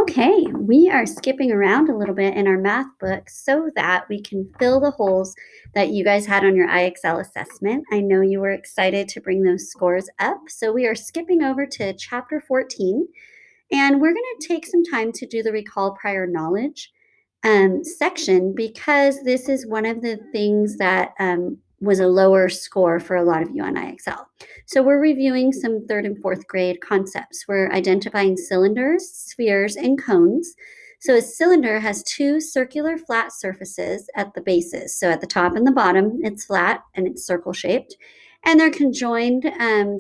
Okay, we are skipping around a little bit in our math book so that we can fill the holes that you guys had on your IXL assessment. I know you were excited to bring those scores up, so we are skipping over to chapter 14, and we're going to take some time to do the recall prior knowledge section because this is one of the things that was a lower score for a lot of you on IXL. So we're reviewing some third and fourth grade concepts. We're identifying cylinders, spheres, and cones. So a cylinder has two circular flat surfaces at the bases. So at the top and the bottom, it's flat and it's circle shaped. And they're conjoined,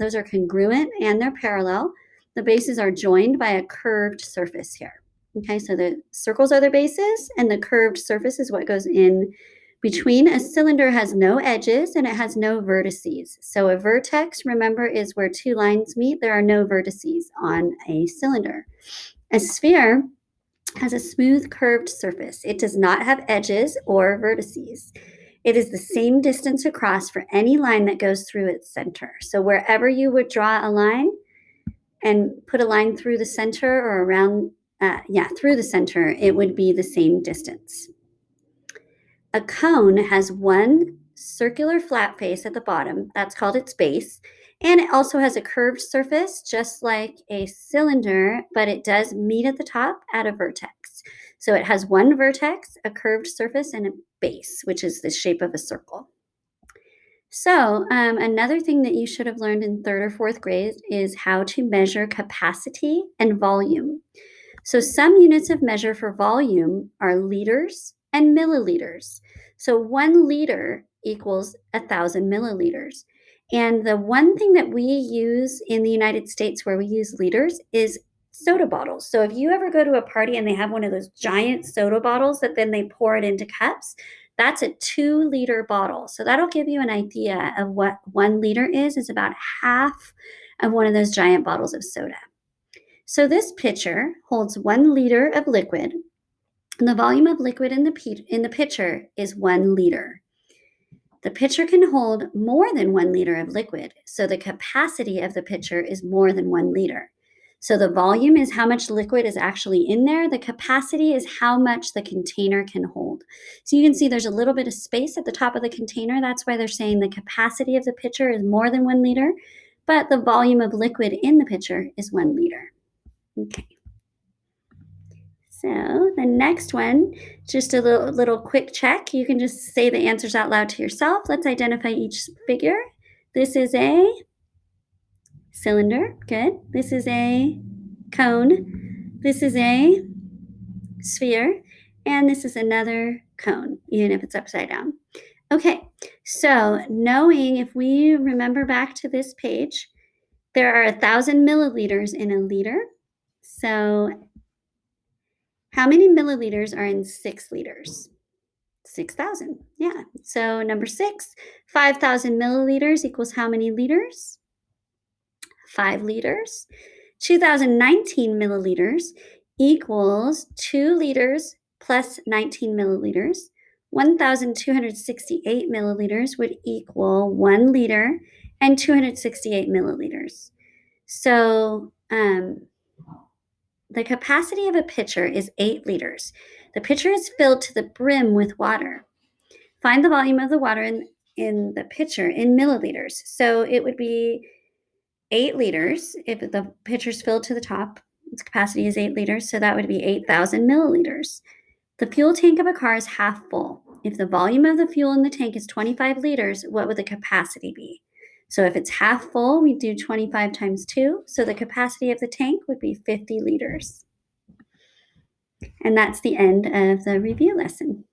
those are congruent and they're parallel. The bases are joined by a curved surface here. Okay, so the circles are the bases and the curved surface is what goes in between. A cylinder has no edges and it has no vertices. So a vertex, remember, is where two lines meet. There are no vertices on a cylinder. A sphere has a smooth curved surface. It does not have edges or vertices. It is the same distance across for any line that goes through its center. So wherever you would draw a line and put a line through the center or around, through the center, it would be the same distance. A cone has one circular flat face at the bottom. That's called its base. And it also has a curved surface, just like a cylinder, but it does meet at the top at a vertex. So it has one vertex, a curved surface, and a base, which is the shape of a circle. So another thing that you should have learned in third or fourth grade is how to measure capacity and volume. So some units of measure for volume are liters and milliliters. So 1 liter equals 1,000 milliliters. And the one thing that we use in the United States where we use liters is soda bottles. So if you ever go to a party and they have one of those giant soda bottles that then they pour it into cups, that's a 2-liter bottle. So that'll give you an idea of what 1 liter is. It's about half of one of those giant bottles of soda. So this pitcher holds 1 liter of liquid. And the volume of liquid in the pitcher is 1 liter. The pitcher can hold more than 1 liter of liquid. So the capacity of the pitcher is more than 1 liter. So the volume is how much liquid is actually in there. The capacity is how much the container can hold. So you can see there's a little bit of space at the top of the container. That's why they're saying the capacity of the pitcher is more than 1 liter, but the volume of liquid in the pitcher is 1 liter. Okay. So the next one, just a little quick check. You can just say the answers out loud to yourself. Let's identify each figure. This is a cylinder. Good. This is a cone. This is a sphere. And this is another cone, even if it's upside down. Okay, so knowing, if we remember back to this page, there are 1,000 milliliters in a liter. So how many milliliters are in 6 liters? 6,000. Yeah. So number 6, 5,000 milliliters equals how many liters? 5 liters. 2019 milliliters equals 2 liters plus 19 milliliters. 1,268 milliliters would equal 1 liter and 268 milliliters. So the capacity of a pitcher is 8 liters. The pitcher is filled to the brim with water. Find the volume of the water in the pitcher in milliliters. So it would be 8 liters if the pitcher's filled to the top. Its capacity is 8 liters, so that would be 8,000 milliliters. The fuel tank of a car is half full. If the volume of the fuel in the tank is 25 liters, what would the capacity be? So if it's half full, we do 25 times 2. So the capacity of the tank would be 50 liters. And that's the end of the review lesson.